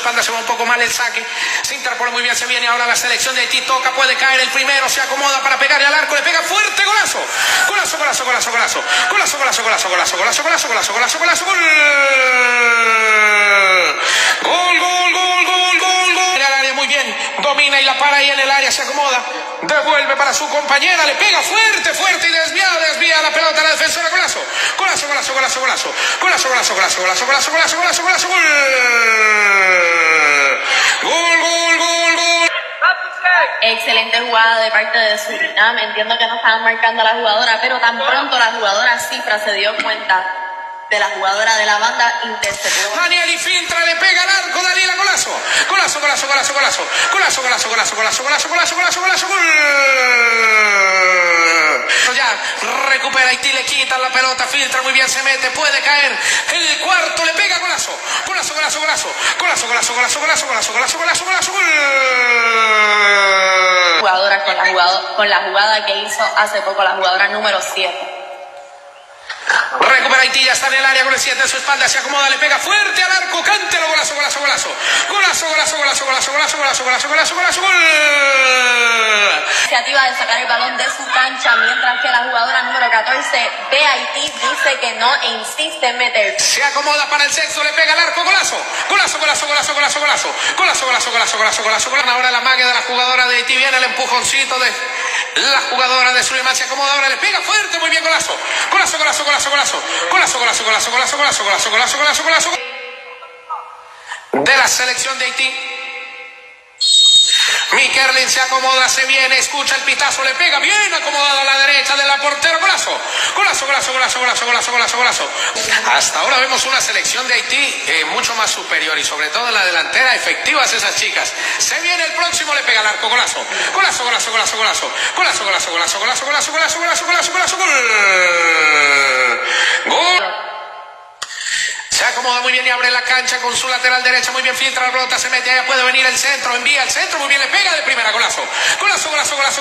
espalda, se va un poco mal el saque. Se interpone muy bien, se viene ahora la selección de Haití. Toca, puede caer el primero, se acomoda para pegarle al arco, le pega fuerte, golazo. Golazo, golazo, golazo, golazo. Golazo, golazo, golazo, golazo, golazo, golazo, golazo, golazo, golazo, gol. Gol, gol, gol, gol, gol, gol. En el área muy bien, domina y la para ahí en el área, se acomoda. Devuelve para su compañera, le pega fuerte, fuerte y desvía la pelota a la defensora. Golazo, golazo, golazo, golazo, golazo. Golazo, golazo, golazo, golazo, golazo, golazo, golazo, golazo, gol. Gol, gol, gol, gol. Excelente jugada de parte de Surinam. Entiendo que no estaban marcando a la jugadora, pero tan pronto la jugadora Cifra se dio cuenta de la jugadora de la banda, interceptó. Daniel y filtra, le pega al arco, Daniela, golazo. Golazo, golazo, golazo, golazo. Golazo, golazo, golazo, golazo, golazo, golazo, golazo, golazo, gol. Ya recupera Haití, le quitan la pelota, filtra muy bien, se mete, puede caer. El cuarto le pega, golazo. Golazo, golazo, golazo. Golazo, golazo, golazo, golazo, golazo, golazo, golazo, golazo, gol. Jugadora con la jugada que hizo hace poco la jugadora número 7. Recupera Haití, ya está en el área con el 7 en su espalda, se acomoda, le pega fuerte al arco, cántelo, golazo, golazo, golazo. Golazo, golazo, golazo, golazo, golazo, golazo, golazo, golazo, golazo, gol. Iniciativa de sacar el balón de su cancha, mientras que la jugadora número 14 de Haití dice que no e insiste en meter. Se acomoda para el sexto, le pega al arco, golazo. Golazo, golazo, golazo, golazo, golazo. Golazo, golazo, golazo, golazo, golazo, golazo. Ahora la magia de la jugadora de Haití, viene el empujoncito de la jugadora de Surinam, se acomoda ahora, le pega fuerte, muy bien, golazo. Golazo, golazo, golazo, golazo. Golazo, golazo, golazo, golazo, golazo, golazo, golazo, golazo, golazo. De la selección de Haití. Mikerlin se acomoda, se viene, escucha el pitazo, le pega bien acomodado a la derecha de la portera, golazo. Golazo, golazo, golazo, golazo, golazo, golazo, golazo. Hasta ahora vemos una selección de Haití mucho más superior y sobre todo en la delantera, efectivas esas chicas. Se viene el próximo, le pega al arco, golazo. Golazo, golazo, golazo, golazo. Golazo, golazo, golazo, golazo, golazo, golazo, golazo, golazo, golazo, gol. Gol. Se acomoda muy bien y abre la cancha con su lateral derecha, muy bien, filtra la pelota, se mete, allá puede venir el centro, envía al centro, muy bien, le pega de primera, golazo. Golazo, golazo, golazo, golazo.